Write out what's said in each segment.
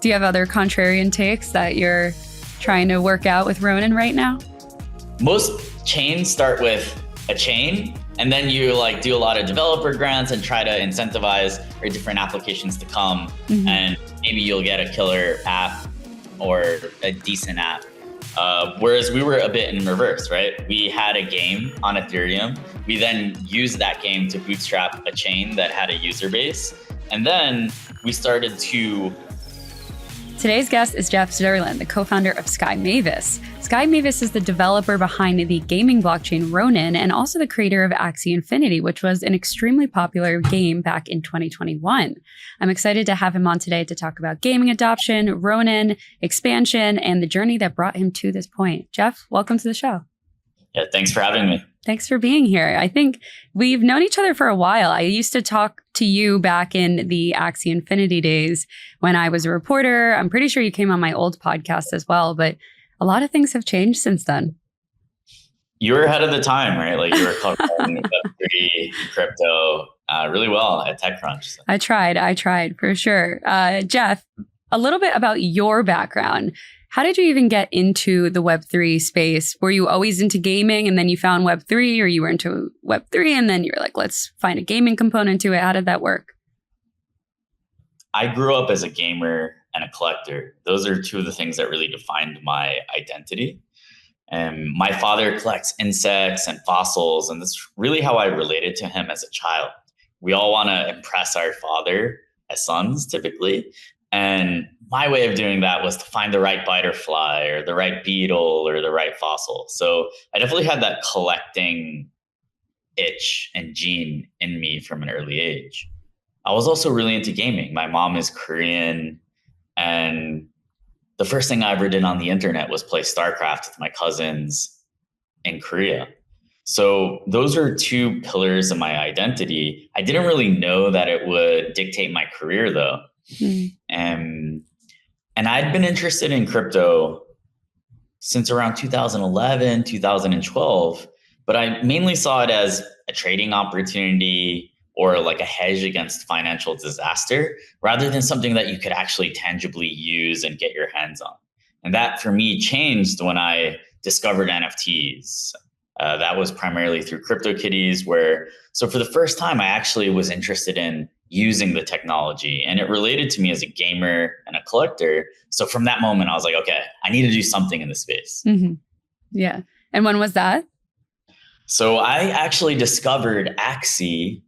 Do you have other contrarian takes that you're trying to work out with Ronin right now? Most chains start with a chain, and then you do a lot of developer grants and try to incentivize for different applications to come. And maybe you'll get a killer app or a decent app. Whereas we were a bit in reverse, right? We had a game on Ethereum. We then used that game to bootstrap a chain that had a user base. And then we started to... Today's guest is Jeff Zirlin, the co-founder of Sky Mavis. Sky Mavis is the developer behind the gaming blockchain Ronin and also the creator of Axie Infinity, which was an extremely popular game back in 2021. I'm excited to have him on today to talk about gaming adoption, Ronin, expansion, and the journey that brought him to this point. Jeff, welcome to the show. Yeah, thanks for having me. Thanks for being here. I think we've known each other for a while. I used to talk to you back in the Axie Infinity days when I was a reporter. I'm pretty sure you came on my old podcast as well, but a lot of things have changed since then. You were ahead of the time, right? You were covering Web3, crypto really well at TechCrunch. So. I tried for sure. Jeff, a little bit about your background. How did you even get into the Web3 space? Were you always into gaming and then you found Web3, or you were into Web3 and then you're like, let's find a gaming component to it? How did that work? I grew up as a gamer and a collector. Those are two of the things that really defined my identity. And my father collects insects and fossils, and that's really how I related to him as a child. We all want to impress our father as sons, typically. And my way of doing that was to find the right butterfly or the right beetle or the right fossil. So I definitely had that collecting itch and gene in me from an early age. I was also really into gaming. My mom is Korean, and the first thing I ever did on the internet was play StarCraft with my cousins in Korea. So those are two pillars of my identity. I didn't really know that it would dictate my career though. And I'd been interested in crypto since around 2011, 2012, but I mainly saw it as a trading opportunity or like a hedge against financial disaster, rather than something that you could actually tangibly use and get your hands on. And that for me changed when I discovered NFTs. That was primarily through CryptoKitties, so for the first time, I actually was interested in using the technology, and it related to me as a gamer and a collector. So from that moment, I was like, okay, I need to do something in this space. Yeah. And when was that? So I actually discovered Axie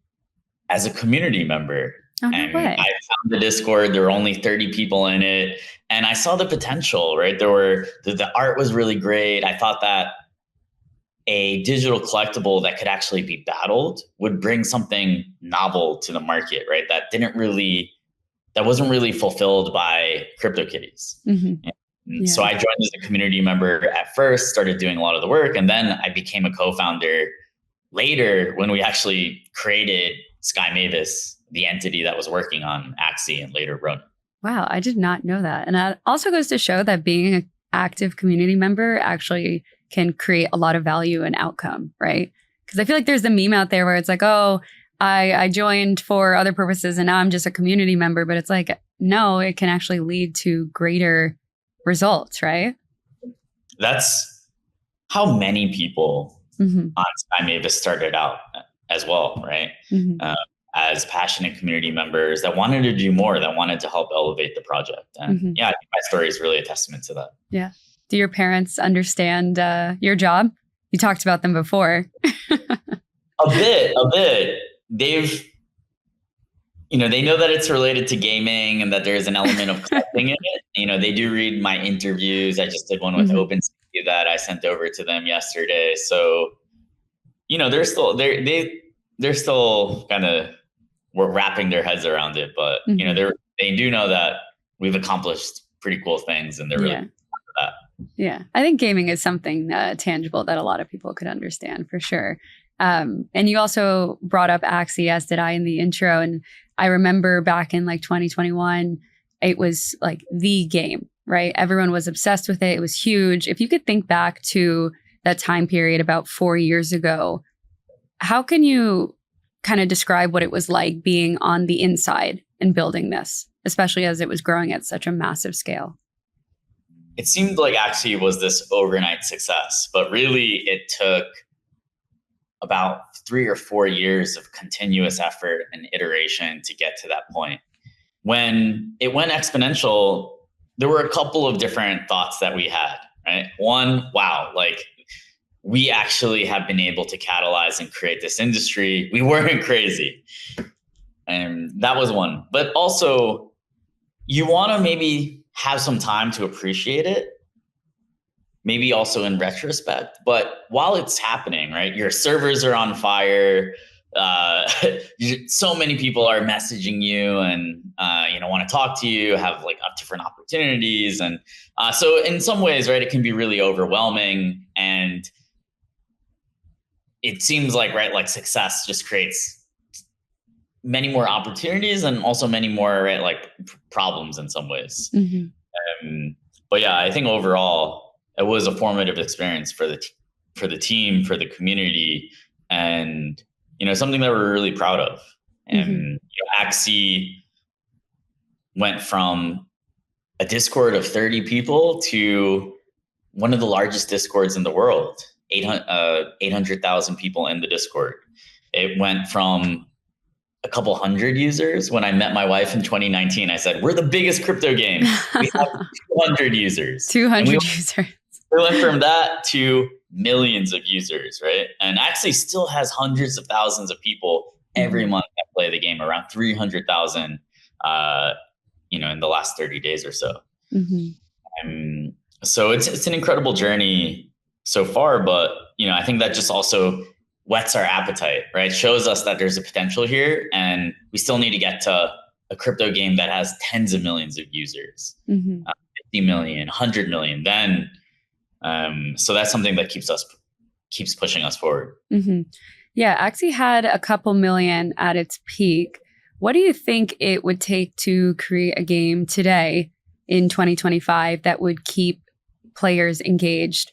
as a community member. Oh, no way. I found the Discord. There were only 30 people in it, and I saw the potential, right? The art was really great. I thought that a digital collectible that could actually be battled would bring something novel to the market, right? That wasn't really fulfilled by CryptoKitties. So I joined as a community member at first, started doing a lot of the work, and then I became a co-founder later when we actually created Sky Mavis, the entity that was working on Axie and later Ronin. Wow, I did not know that. And that also goes to show that being an active community member actually can create a lot of value and outcome, right? Because I feel like there's the meme out there where it's like, oh, I joined for other purposes and now I'm just a community member. But it's like, no, it can actually lead to greater results, right? That's how many people on Sky Mavis started out as well, right? As passionate community members that wanted to do more, that wanted to help elevate the project. And yeah, I think my story is really a testament to that. Yeah. Do your parents understand your job? You talked about them before. A bit. They know that it's related to gaming and that there's an element of collecting in it. They do read my interviews. I just did one with OpenSea that I sent over to them yesterday. So, they're still kind of wrapping their heads around it, but they do know that we've accomplished pretty cool things, and they're really proud of that. Yeah, I think gaming is something tangible that a lot of people could understand for sure. And you also brought up Axie, as did I in the intro. And I remember back in 2021, it was like the game, right? Everyone was obsessed with it. It was huge. If you could think back to that time period about 4 years ago, how can you kind of describe what it was like being on the inside and building this especially as it was growing at such a massive scale? It seemed like Axie was this overnight success, but really it took about 3 or 4 years of continuous effort and iteration to get to that point. When it went exponential, there were a couple of different thoughts that we had, right? One, wow, like we actually have been able to catalyze and create this industry. We weren't crazy. And that was one. But also, you want to maybe have some time to appreciate it, maybe also in retrospect. But while it's happening, right, your servers are on fire. So many people are messaging you and want to talk to you, have like different opportunities, and so in some ways, right, it can be really overwhelming, and it seems like, right, like success just creates many more opportunities and also many more, right, like problems in some ways. But yeah, I think overall it was a formative experience for the team, for the community, and something that we're really proud of. And Axie went from a Discord of 30 people to one of the largest Discords in the world, 800,000 people in the Discord. It went from a couple hundred users. When I met my wife in 2019, I said, we're the biggest crypto game. We have 200 users. 200 users. We went from that to millions of users, right? And Axie still has hundreds of thousands of people every month that play the game, around 300,000, in the last 30 days or so. So it's an incredible journey so far, but I think that just also whets our appetite, right? Shows us that there's a potential here, and we still need to get to a crypto game that has tens of millions of users, 50 million, 100 million. Then, so that's something that keeps pushing us forward. Yeah, Axie had a couple million at its peak. What do you think it would take to create a game today in 2025 that would keep players engaged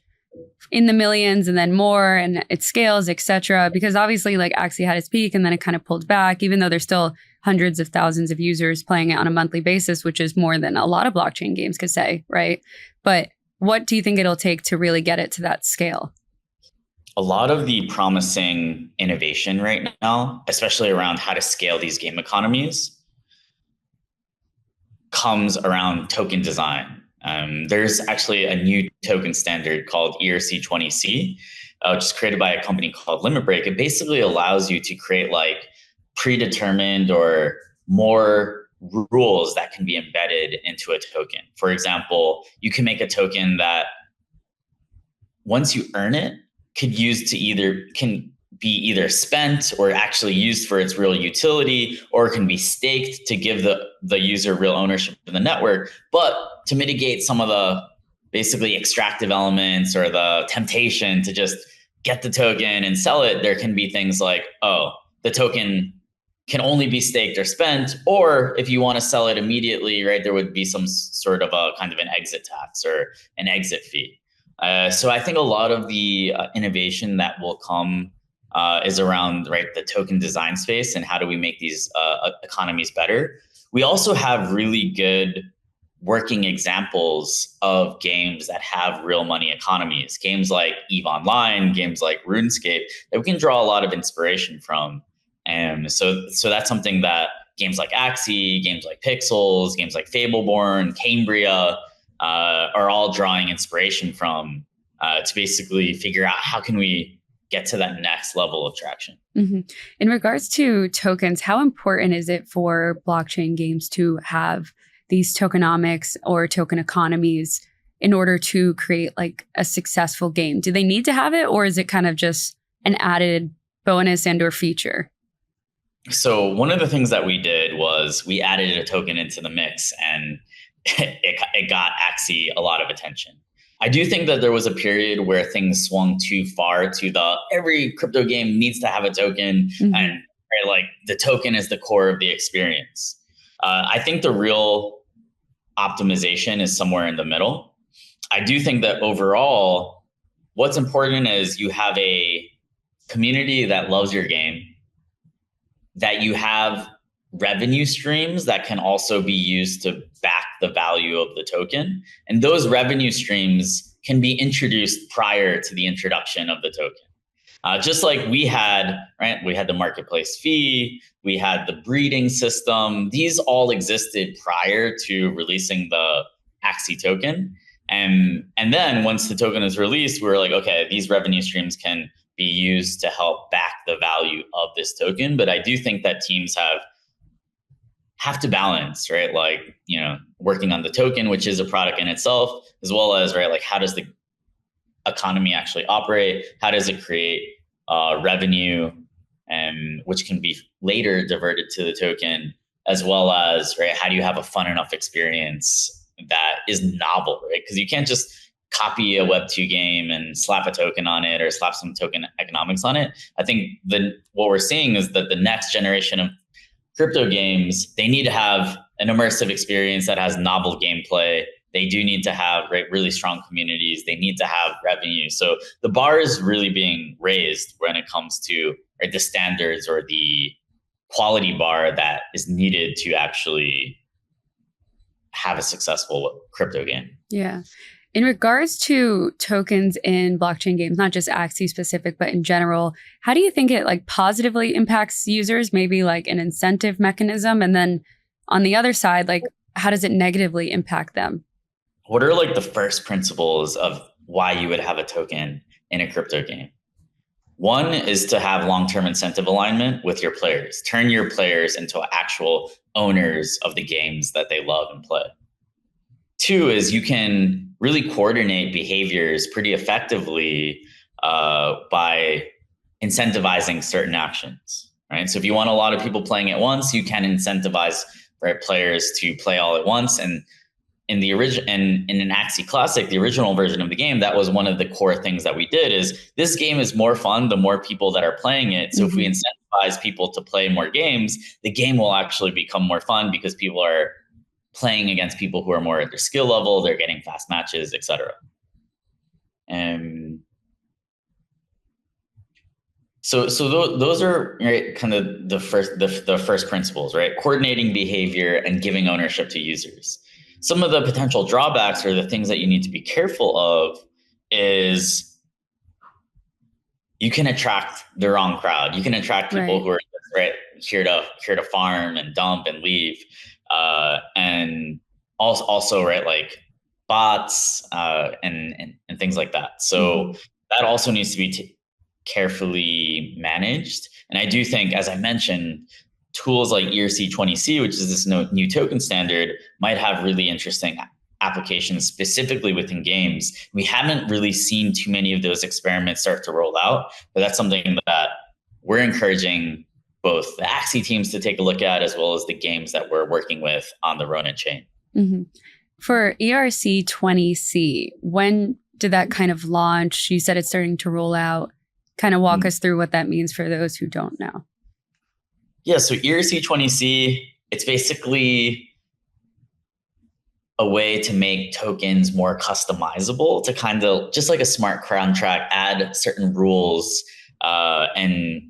in the millions and then more, and it scales, etc.? Because obviously, like, Axie had its peak and then it kind of pulled back, even though there's still hundreds of thousands of users playing it on a monthly basis, which is more than a lot of blockchain games could say, right? But what do you think it'll take to really get it to that scale? A lot of the promising innovation right now, especially around how to scale these game economies, comes around token design. There's actually a new token standard called ERC20C, which is created by a company called Limit Break. It basically allows you to create like predetermined or more rules that can be embedded into a token. For example, you can make a token that once you earn it, can be either spent or actually used for its real utility, or can be staked to give the user real ownership of the network. But to mitigate some of the basically extractive elements or the temptation to just get the token and sell it, there can be things like, the token can only be staked or spent, or if you want to sell it immediately, right, there would be some sort of a kind of an exit tax or an exit fee. So I think a lot of the innovation that will come is around, right, the token design space and how do we make these economies better. We also have really good working examples of games that have real money economies, games like EVE Online, games like RuneScape, that we can draw a lot of inspiration from. And so that's something that games like Axie, games like Pixels, games like Fableborn, Cambria are all drawing inspiration from to basically figure out how can we get to that next level of traction. In regards to tokens, how important is it for blockchain games to have these tokenomics or token economies in order to create like a successful game? Do they need to have it, or is it kind of just an added bonus and or feature? So one of the things that we did was we added a token into the mix, and it got Axie a lot of attention. I do think that there was a period where things swung too far to every crypto game needs to have a token, and right, like the token is the core of the experience. I think the real optimization is somewhere in the middle. I do think that overall, what's important is you have a community that loves your game, that you have revenue streams that can also be used to back the value of the token. And those revenue streams can be introduced prior to the introduction of the token. Just like we had, right? We had the marketplace fee, we had the breeding system. These all existed prior to releasing the Axie token. And then once the token is released, we were like, okay, these revenue streams can be used to help back the value of this token. But I do think that teams have to balance, right? Like, working on the token, which is a product in itself, as well as, right, like how does the economy actually operate? How does it create revenue, and which can be later diverted to the token, as well as, right, how do you have a fun enough experience that is novel, right? Because you can't just copy a Web2 game and slap a token on it or slap some token economics on it. I think what we're seeing is that the next generation of crypto games, they need to have an immersive experience that has novel gameplay. They do need to have, right, really strong communities. They need to have revenue. So the bar is really being raised when it comes to, right, the standards or the quality bar that is needed to actually have a successful crypto game. Yeah. In regards to tokens in blockchain games, not just Axie specific, but in general, how do you think it like positively impacts users, maybe like an incentive mechanism? And then on the other side, like how does it negatively impact them? What are like the first principles of why you would have a token in a crypto game? One is to have long-term incentive alignment with your players. Turn your players into actual owners of the games that they love and play. Two is you can really coordinate behaviors pretty effectively by incentivizing certain actions, right? So if you want a lot of people playing at once, you can incentivize, right, players to play all at once. And in the original, and in an Axie Classic, the original version of the game, that was one of the core things that we did. Is this game is more fun the more people that are playing it. So if we incentivize people to play more games, the game will actually become more fun because people are playing against people who are more at their skill level, they're getting fast matches, etc. And so those are, right, kind of the first principles, right? Coordinating behavior and giving ownership to users. Some of the potential drawbacks or the things that you need to be careful of is you can attract the wrong crowd. You can attract people who are, right, here to farm and dump and leave. And also, right, like bots and things like that. So that also needs to be carefully managed. And I do think, as I mentioned, tools like ERC20C, which is this new token standard, might have really interesting applications specifically within games. We haven't really seen too many of those experiments start to roll out, but that's something that we're encouraging both the Axie teams to take a look at, as well as the games that we're working with on the Ronin chain. For ERC20C, when did that kind of launch? You said it's starting to roll out. Kind of walk us through what that means for those who don't know. Yeah, so ERC20C, it's basically a way to make tokens more customizable, to kind of, just like a smart contract, add certain rules and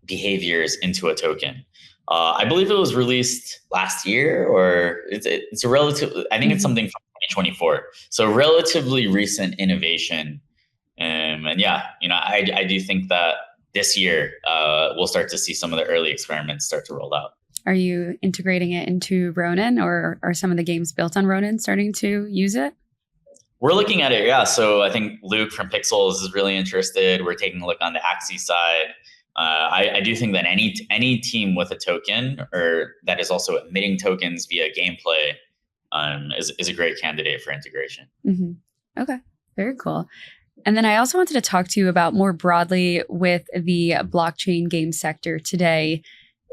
behaviors into a token. I believe it was released last year, or it's a relative, I think it's something from 2024. So relatively recent innovation. And yeah, I do think that this year we'll start to see some of the early experiments start to roll out. Are you integrating it into Ronin, or are some of the games built on Ronin starting to use it? We're looking at it, yeah. So I think Luke from Pixels is really interested. We're taking a look on the Axie side. I do think that any team with a token or that is also emitting tokens via gameplay is a great candidate for integration. Okay, very cool. And then I also wanted to talk to you about more broadly with the blockchain game sector today.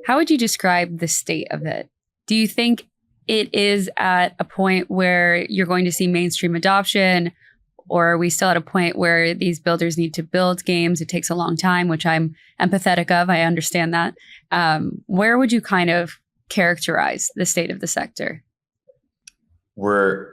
How would you describe the state of it? Do you think it is at a point where you're going to see mainstream adoption, or are we still at a point where these builders need to build games? It takes a long time, which I'm empathetic of. I understand that. Where would you kind of characterize the state of the sector? We're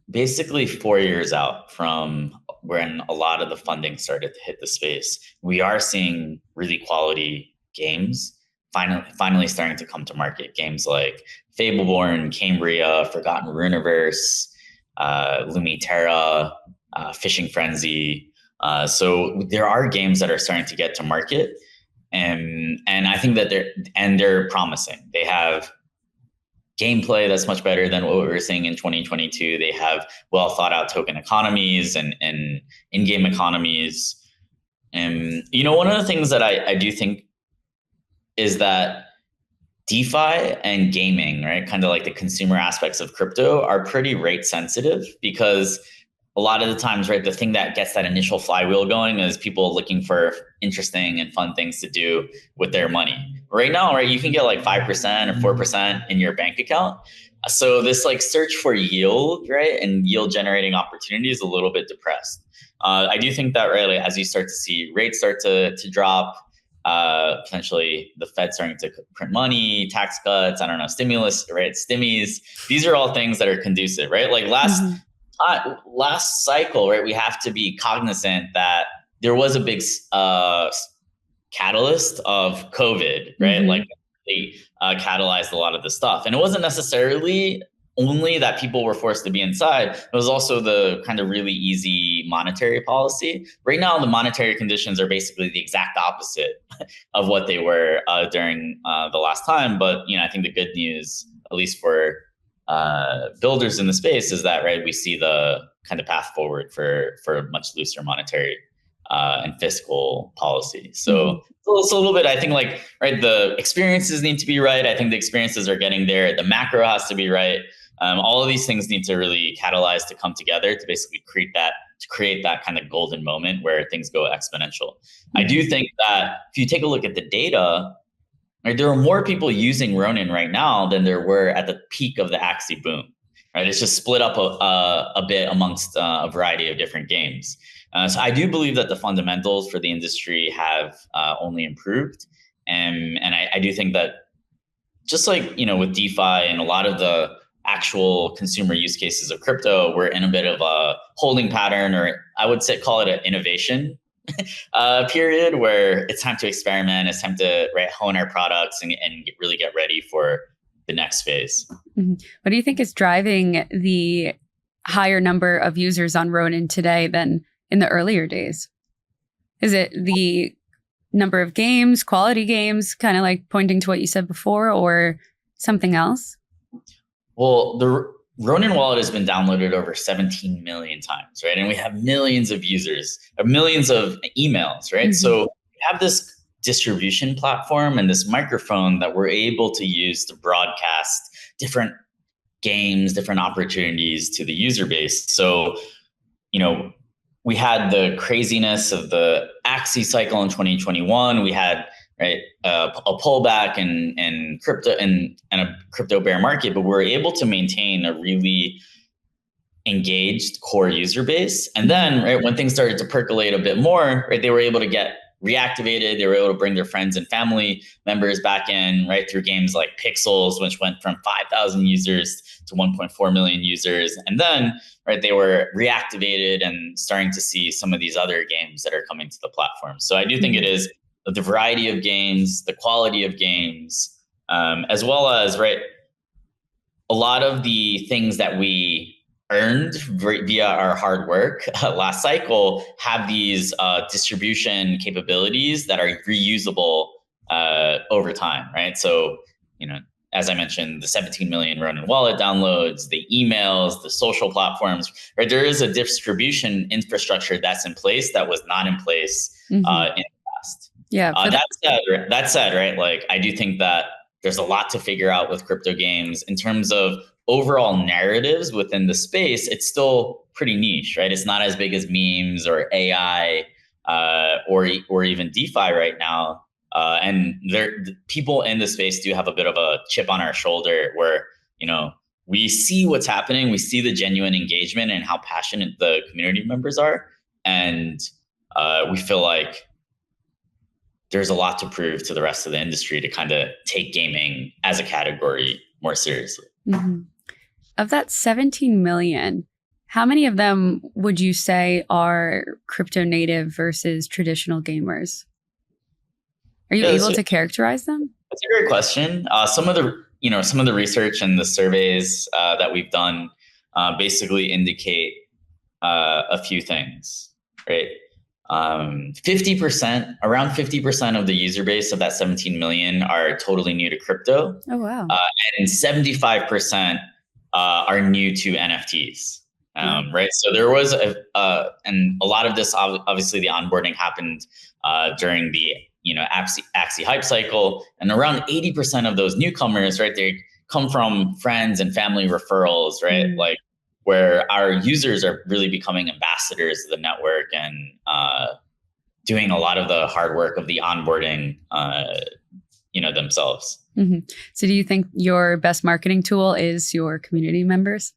basically 4 years out from when a lot of the funding started to hit the space. We are seeing really quality games. finally starting to come to market. Games like Fableborn, Cambria, Forgotten Runeverse, Lumiterra, Fishing Frenzy. So there are games that are starting to get to market, and I think that they're promising. They have gameplay that's much better than what we were seeing in 2022. They have well thought out token economies and in-game economies. And one of the things that I do think is that DeFi and gaming, right, kind of like the consumer aspects of crypto, are pretty rate sensitive, because a lot of the times, right, the thing that gets that initial flywheel going is people looking for interesting and fun things to do with their money. Right now, right, you can get like 5% or 4% in your bank account. So this like search for yield, right, and yield generating opportunity is a little bit depressed. I do think that, right, like, as you start to see rates start to drop, potentially the Fed starting to print money, tax cuts, I don't know, stimulus, right, stimmies. These are all things that are conducive, right? Like last cycle, right, we have to be cognizant that there was a big catalyst of COVID, right? Like they catalyzed a lot of the stuff. And it wasn't necessarily only that people were forced to be inside. It was also the kind of really easy monetary policy. Right now, the monetary conditions are basically the exact opposite of what they were during the last time. But I think the good news, at least for builders in the space, is that, right, we see the kind of path forward for much looser monetary and fiscal policy. So it's a little bit, I think, like, right, the experiences need to be right. I think the experiences are getting there. The macro has to be right. All of these things need to really catalyze to come together to basically create that kind of golden moment where things go exponential. I do think that if you take a look at the data, right, there are more people using Ronin right now than there were at the peak of the Axie boom. Right, it's just split up a bit amongst a variety of different games. So I do believe that the fundamentals for the industry have only improved, and I do think that, just like with DeFi and a lot of the actual consumer use cases of crypto, we're in a bit of a holding pattern, or I would call it an innovation period, where it's time to experiment. It's time to hone our products and really get ready for the next phase. What do you think is driving the higher number of users on Ronin today than in the earlier days? Is it the number of games, quality games, kind of like pointing to what you said before, or something else? Well, the Ronin wallet has been downloaded over 17 million times, right? And we have millions of users, millions of emails, right? So we have this distribution platform and this microphone that we're able to use to broadcast different games, different opportunities to the user base. So, we had the craziness of the Axie cycle in 2021. We had a pullback in crypto and a crypto bear market, but we're able to maintain a really engaged core user base. And then, when things started to percolate a bit more, they were able to get reactivated. They were able to bring their friends and family members back in, through games like Pixels, which went from 5,000 users to 1.4 million users. And then, they were reactivated and starting to see some of these other games that are coming to the platform. So I do think it is the variety of games, the quality of games, as well as, a lot of the things that we earned via our hard work last cycle have these distribution capabilities that are reusable over time, right? So, as I mentioned, the 17 million Ronin wallet downloads, the emails, the social platforms, right? There is a distribution infrastructure that's in place that was not in place in the past. Yeah. That said, right? Like, I do think that there's a lot to figure out with crypto games in terms of overall narratives within the space. It's still pretty niche, right? It's not as big as memes or AI or even DeFi right now. And people in the space do have a bit of a chip on our shoulder where, we see what's happening. We see the genuine engagement and how passionate the community members are. And we feel like there's a lot to prove to the rest of the industry to kind of take gaming as a category more seriously. Of that 17 million, how many of them would you say are crypto native versus traditional gamers? Are you able to characterize them? That's a great question. Some of the research and the surveys that we've done basically indicate a few things, right? 50%, around 50% of the user base of that 17 million are totally new to crypto. Oh, wow. And 75% are new to NFTs. Right. So there was and a lot of this, obviously the onboarding happened during the, Axie hype cycle, and around 80% of those newcomers, right, they come from friends and family referrals, right? Like where our users are really becoming ambassadors of the network and doing a lot of the hard work of the onboarding, themselves. Mm-hmm. So do you think your best marketing tool is your community members?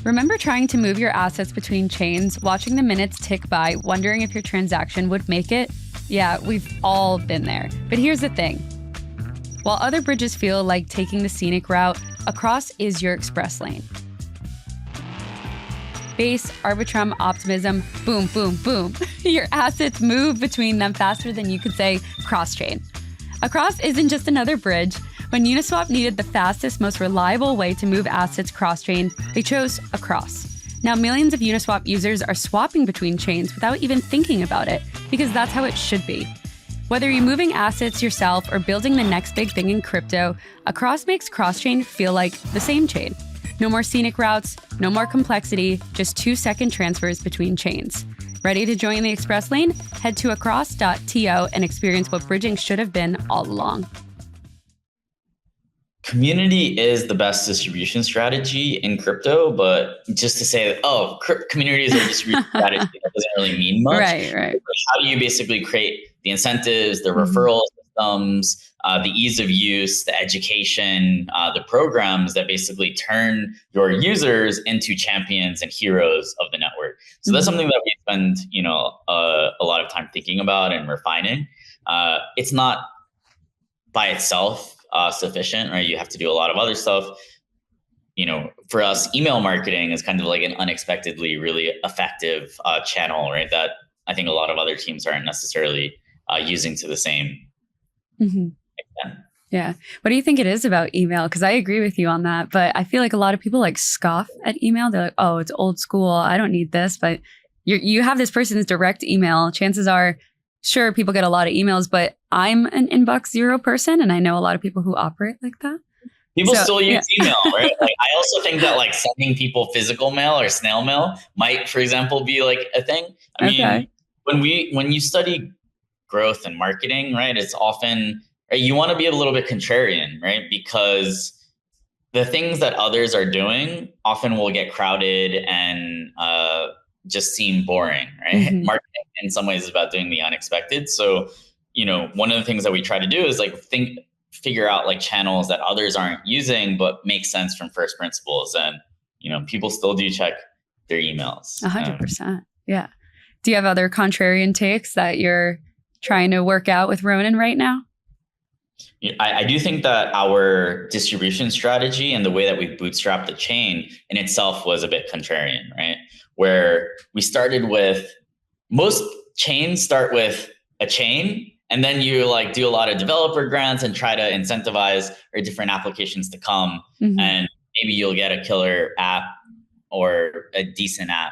Remember trying to move your assets between chains, watching the minutes tick by, wondering if your transaction would make it? Yeah, we've all been there. But here's the thing. While other bridges feel like taking the scenic route, Across is your express lane. Base, Arbitrum, Optimism, boom, boom, boom. Your assets move between them faster than you could say cross-chain. Across isn't just another bridge. When Uniswap needed the fastest, most reliable way to move assets cross-chain, they chose Across. Now millions of Uniswap users are swapping between chains without even thinking about it, because that's how it should be. Whether you're moving assets yourself or building the next big thing in crypto, Across makes cross-chain feel like the same chain. No more scenic routes, no more complexity, just 2-second transfers between chains. Ready to join the express lane? Head to across.to and experience what bridging should have been all along. Community is the best distribution strategy in crypto, but just to say that, communities are a distribution strategy, that doesn't really mean much. Right. How do you basically create the incentives, the referral systems, the ease of use, the education, the programs that basically turn your users into champions and heroes of the network? So that's something that we spend, a lot of time thinking about and refining. It's not by itself sufficient, right? You have to do a lot of other stuff. For us, email marketing is kind of like an unexpectedly really effective channel, right? That I think a lot of other teams aren't necessarily using to the same extent. Yeah. What do you think it is about email? Because I agree with you on that, but I feel like a lot of people scoff at email. They're like, oh, it's old school. I don't need this. But you have this person's direct email. Chances are, sure, people get a lot of emails, but I'm an inbox zero person, and I know a lot of people who operate like that. People still use email, right? I also think that sending people physical mail or snail mail might, for example, be a thing. I mean, when you study growth and marketing, right, it's often, right, you want to be a little bit contrarian, right? Because the things that others are doing often will get crowded and just seem boring, right? Marketing in some ways is about doing the unexpected. So, one of the things that we try to do is figure out channels that others aren't using, but make sense from first principles. And, people still do check their emails. 100%. Yeah. Do you have other contrarian takes that you're trying to work out with Ronin right now? I do think that our distribution strategy and the way that we bootstrapped the chain in itself was a bit contrarian, right? Where we started with, most chains start with a chain, and then you do a lot of developer grants and try to incentivize or different applications to come. And maybe you'll get a killer app or a decent app.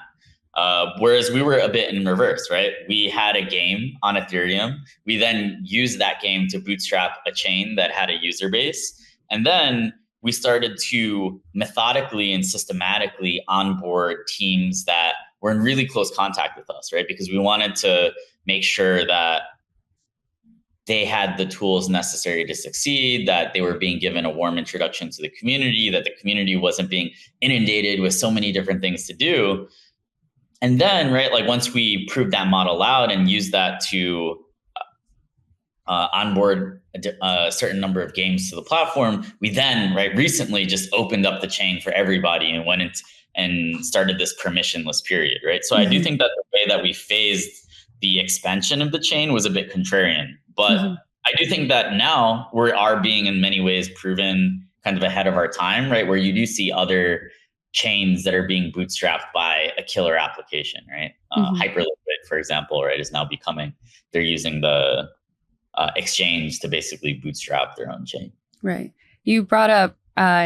Whereas we were a bit in reverse, right? We had a game on Ethereum. We then used that game to bootstrap a chain that had a user base. And then we started to methodically and systematically onboard teams that were in really close contact with us, right? Because we wanted to make sure that they had the tools necessary to succeed, that they were being given a warm introduction to the community, that the community wasn't being inundated with so many different things to do. And then, right, once we proved that model out and used that to onboard a certain number of games to the platform, we then, recently just opened up the chain for everybody and went and started this permissionless period, right? So I do think that the way that we phased the expansion of the chain was a bit contrarian. But I do think that now we are being in many ways proven kind of ahead of our time, right? Where you do see other chains that are being bootstrapped by a killer application, right? Hyperliquid, for example, right, is now becoming, they're using the exchange to basically bootstrap their own chain. Right. You brought up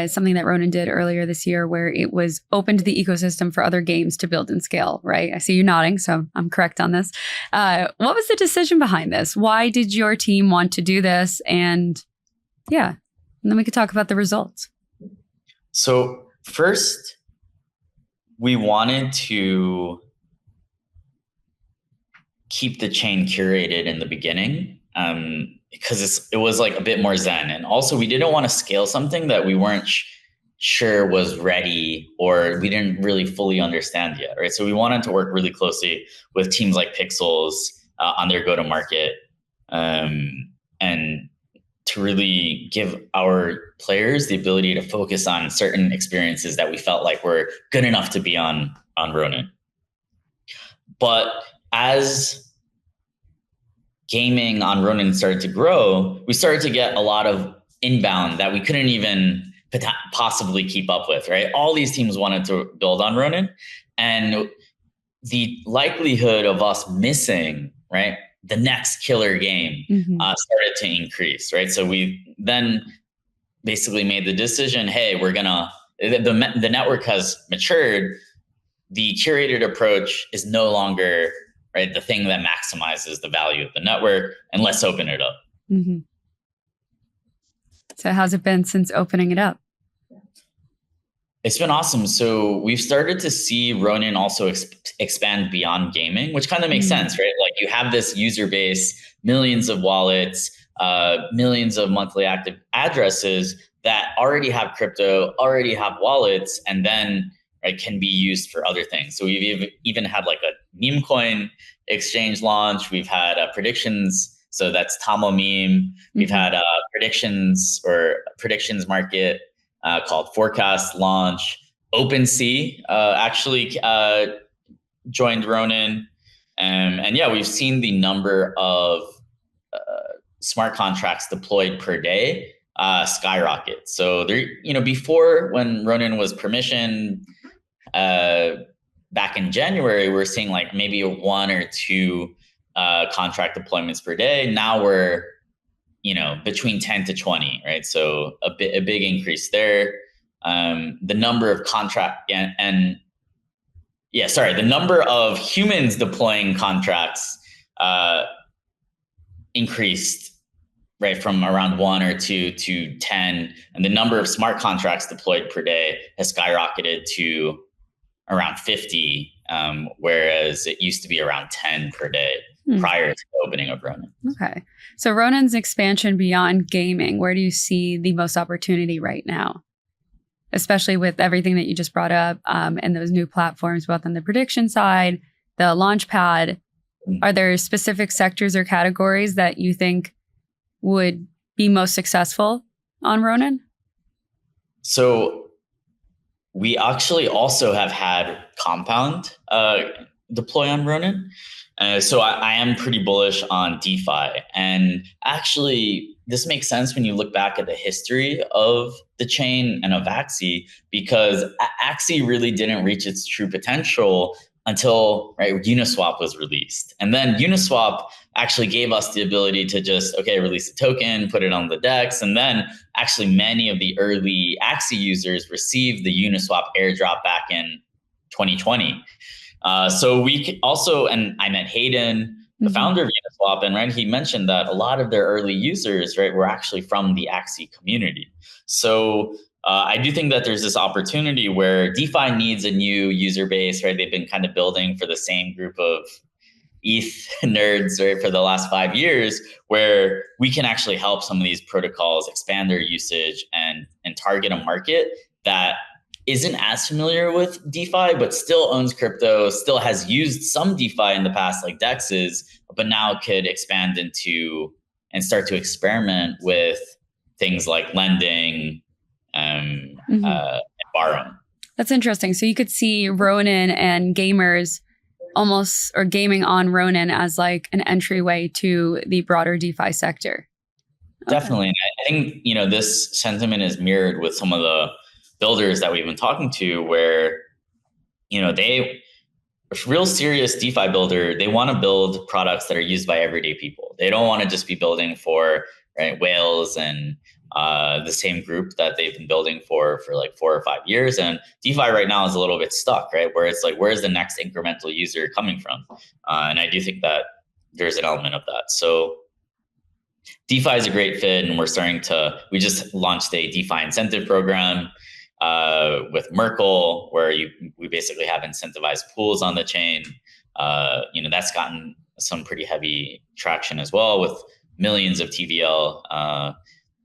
something that Ronin did earlier this year where it was open to the ecosystem for other games to build and scale, right? I see you nodding, so I'm correct on this. What was the decision behind this? Why did your team want to do this? And and then we could talk about the results. So first, we wanted to keep the chain curated in the beginning. Because it was like a bit more zen. And also we didn't want to scale something that we weren't sure was ready or we didn't really fully understand yet, right? So we wanted to work really closely with teams like Pixels on their go-to-market and to really give our players the ability to focus on certain experiences that we felt like were good enough to be on Ronin. But as gaming on Ronin started to grow, we started to get a lot of inbound that we couldn't even possibly keep up with, right? All these teams wanted to build on Ronin, and the likelihood of us missing, right, the next killer game started to increase, right? So we then basically made the decision, hey, the network has matured. The curated approach is no longer, right, the thing that maximizes the value of the network, and let's open it up. Mm-hmm. So how's it been since opening it up? It's been awesome. So we've started to see Ronin also expand beyond gaming, which kind of makes sense, right? Like you have this user base, millions of wallets, millions of monthly active addresses that already have crypto, already have wallets, and then can be used for other things. So we've even had like a meme coin exchange launch. We've had predictions. So that's Tamo meme. We've had predictions market called Forecast launch. OpenSea actually joined Ronin. And we've seen the number of smart contracts deployed per day skyrocket. So there, before when Ronin was permissioned, back in January, we're seeing like maybe 1 or 2 contract deployments per day. Now we're, between 10 to 20, right? So a big increase there. The number of the number of humans deploying contracts increased, right, from around 1 or 2 to 10, and the number of smart contracts deployed per day has skyrocketed to around 50, whereas it used to be around 10 per day prior to the opening of Ronin. Okay. So Ronin's expansion beyond gaming, where do you see the most opportunity right now? Especially with everything that you just brought up and those new platforms, both on the prediction side, the launchpad. Are there specific sectors or categories that you think would be most successful on Ronin? So we actually also have had Compound deploy on Ronin. So I am pretty bullish on DeFi. And actually, this makes sense when you look back at the history of the chain and of Axie, because Axie really didn't reach its true potential until Uniswap was released. And then Uniswap actually gave us the ability to just, release a token, put it on the DEX. And then actually many of the early Axie users received the Uniswap airdrop back in 2020. So we also, and I met Hayden, the founder of Uniswap, and he mentioned that a lot of their early users, were actually from the Axie community. So I do think that there's this opportunity where DeFi needs a new user base, right? They've been kind of building for the same group of ETH nerds, right, for the last 5 years, where we can actually help some of these protocols expand their usage and target a market that isn't as familiar with DeFi, but still owns crypto, still has used some DeFi in the past, like DEXs, but now could expand into and start to experiment with things like lending and borrowing. That's interesting. So you could see Ronin and gamers almost, or gaming on Ronin as like an entryway to the broader DeFi sector. Definitely. And I think, this sentiment is mirrored with some of the builders that we've been talking to, where, real serious DeFi builder, they want to build products that are used by everyday people. They don't want to just be building for whales and the same group that they've been building for like 4 or 5 years. And DeFi right now is a little bit stuck, right? Where it's like, where's the next incremental user coming from? And I do think that there's an element of that. So DeFi is a great fit, and we just launched a DeFi incentive program with Merkle, where we basically have incentivized pools on the chain. That's gotten some pretty heavy traction as well with millions of TVL.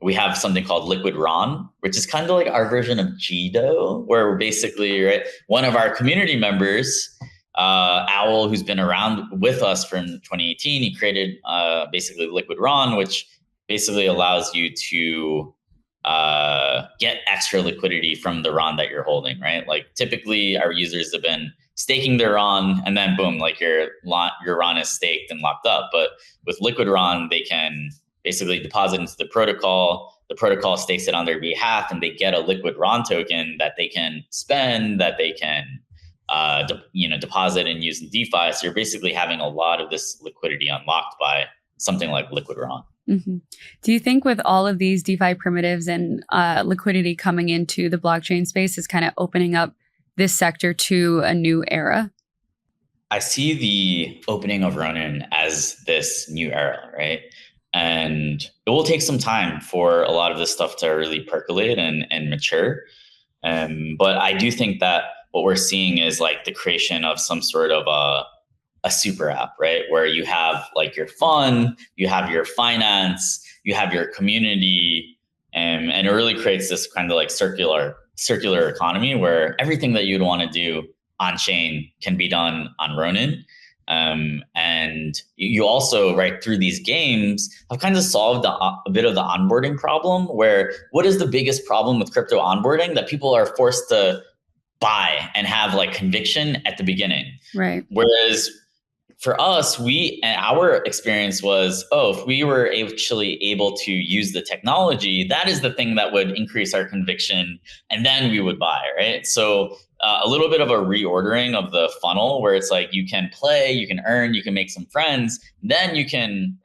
We have something called Liquid Ron, which is kind of like our version of Jido, where we're basically, one of our community members, Owl, who's been around with us from 2018, he created basically Liquid Ron, which basically allows you to get extra liquidity from the Ron that you're holding, right? Like typically our users have been staking their Ron, and then boom, like your Ron is staked and locked up. But with Liquid Ron, they can basically deposit into the protocol stakes it on their behalf, and they get a Liquid Ron token that they can spend, that they can deposit and use in DeFi. So you're basically having a lot of this liquidity unlocked by something like Liquid Ron. Mm-hmm. Do you think with all of these DeFi primitives and liquidity coming into the blockchain space is kind of opening up this sector to a new era? I see the opening of Ronin as this new era, right? And it will take some time for a lot of this stuff to really percolate and mature. But I do think that what we're seeing is like the creation of some sort of a super app, right? Where you have like your fun, you have your finance, you have your community, and it really creates this kind of like circular economy where everything that you'd want to do on chain can be done on Ronin. And you also, right, through these games have kind of solved a bit of the onboarding problem, where what is the biggest problem with crypto onboarding? That people are forced to buy and have like conviction at the beginning. Right. Whereas for us, our experience was, if we were actually able to use the technology, that is the thing that would increase our conviction, and then we would buy, right? So a little bit of a reordering of the funnel, where it's like you can play, you can earn, you can make some friends, then you can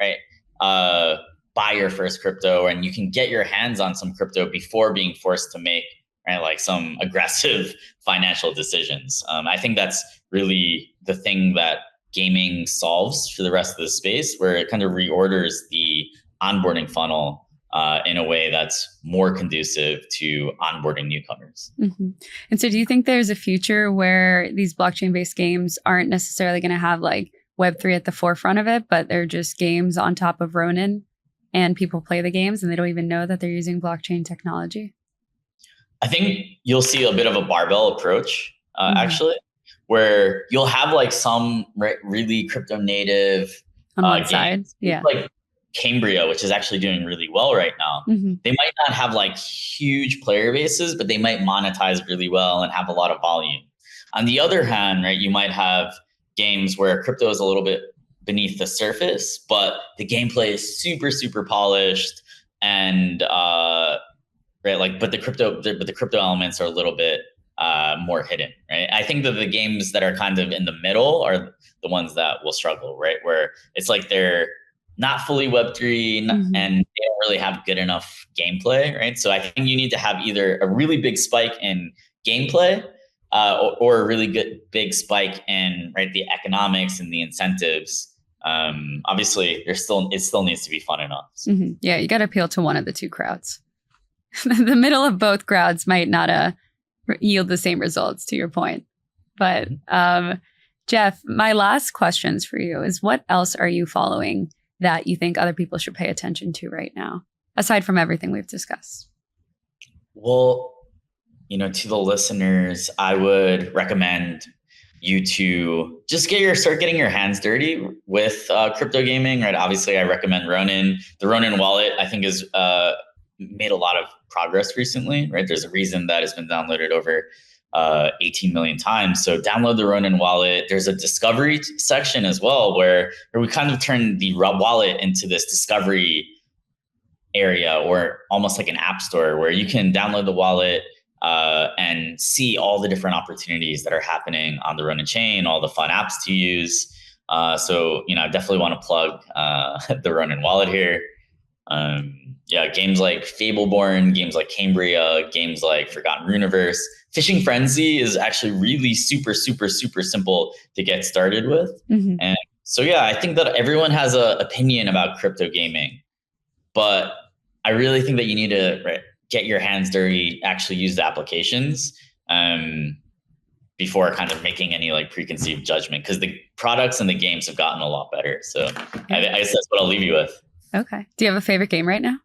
buy your first crypto, and you can get your hands on some crypto before being forced to make like some aggressive financial decisions. I think that's really the thing that gaming solves for the rest of the space, where it kind of reorders the onboarding funnel in a way that's more conducive to onboarding newcomers. Mm-hmm. And so do you think there's a future where these blockchain-based games aren't necessarily going to have like Web3 at the forefront of it, but they're just games on top of Ronin, and people play the games and they don't even know that they're using blockchain technology? I think you'll see a bit of a barbell approach, actually, where you'll have like some really crypto native on one side, like Cambria, which is actually doing really well right now. Mm-hmm. They might not have like huge player bases, but they might monetize really well and have a lot of volume. On the other hand, right, you might have games where crypto is a little bit beneath the surface, but the gameplay is super, super polished, and but the crypto elements are a little bit more hidden, right? I think that the games that are kind of in the middle are the ones that will struggle, right? Where it's like they're not fully Web3 and they don't really have good enough gameplay, right? So I think you need to have either a really big spike in gameplay or a really good big spike in the economics and the incentives. Obviously, it still needs to be fun enough. So. Mm-hmm. Yeah, you got to appeal to one of the two crowds. The middle of both crowds might not yield the same results, to your point. But Jeff, my last questions for you is, what else are you following that you think other people should pay attention to right now, aside from everything we've discussed? Well, to the listeners, I would recommend you to just start getting your hands dirty with crypto gaming, right? Obviously, I recommend Ronin. The Ronin wallet, I think, is made a lot of progress recently, right? There's a reason that it's been downloaded over 18 million times. So download the Ronin wallet. There's a discovery section as well, where we kind of turn the wallet into this discovery area, or almost like an app store, where you can download the wallet, and see all the different opportunities that are happening on the Ronin chain, all the fun apps to use. So, I definitely want to plug the Ronin wallet here. Games like Fableborn, games like Cambria, games like Forgotten Runiverse. Fishing Frenzy is actually really super, super, super simple to get started with. Mm-hmm. And so, I think that everyone has an opinion about crypto gaming, but I really think that you need to get your hands dirty, actually use the applications before kind of making any like preconceived judgment, because the products and the games have gotten a lot better. So I guess that's what I'll leave you with. Okay. Do you have a favorite game right now?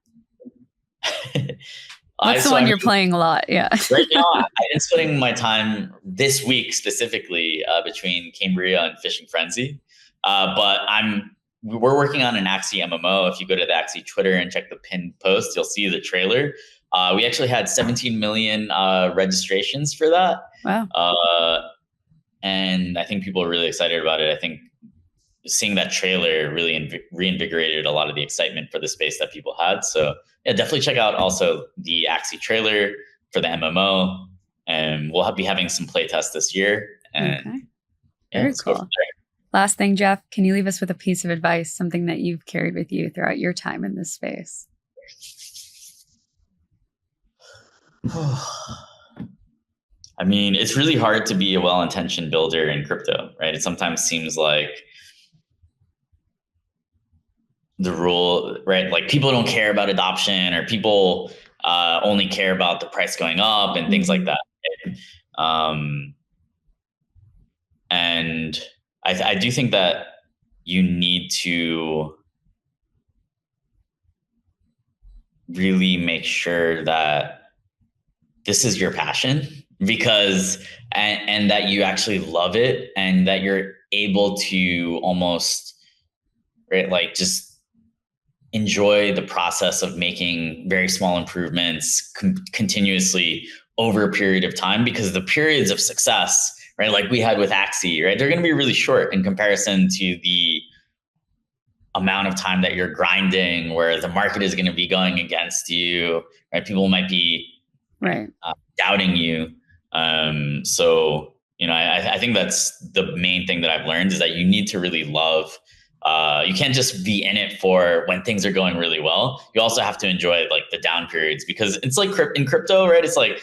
What's the one you're playing a lot? Yeah. Right now, I've been spending my time this week specifically between Cambria and Fishing Frenzy. But we're working on an Axie MMO. If you go to the Axie Twitter and check the pinned post, you'll see the trailer. We actually had 17 million registrations for that. Wow. And I think people are really excited about it. I think seeing that trailer really reinvigorated a lot of the excitement for the space that people had. So definitely check out also the Axie trailer for the MMO. And we'll be having some playtests this year. And Very cool. Last thing, Jeff, can you leave us with a piece of advice, something that you've carried with you throughout your time in this space? I mean, it's really hard to be a well-intentioned builder in crypto, right? It sometimes seems like the rule, right? Like people don't care about adoption, or people only care about the price going up and things like that. And I do think that you need to really make sure that this is your passion, because and that you love it, and that you're able to almost like just enjoy the process of making very small improvements continuously over a period of time, because the periods of success, right, like we had with Axie, right, they're going to be really short in comparison to the amount of time that you're grinding, where the market is going to be going against you, right? People might be doubting you. So, I think that's the main thing that I've learned, is that you need to really love. You can't just be in it for when things are going really well. You also have to enjoy like the down periods, because it's like in crypto, right? It's like,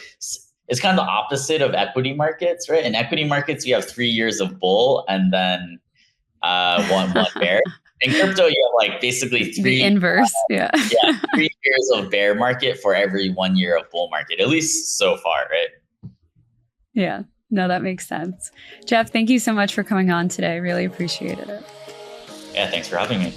it's kind of the opposite of equity markets, right? In equity markets, you have 3 years of bull and then one bear. In crypto, you have like basically the inverse. 3 years of bear market for every 1 year of bull market, at least so far, right? Yeah, no, that makes sense. Jeff, thank you so much for coming on today. Really appreciated it. Yeah, thanks for having me.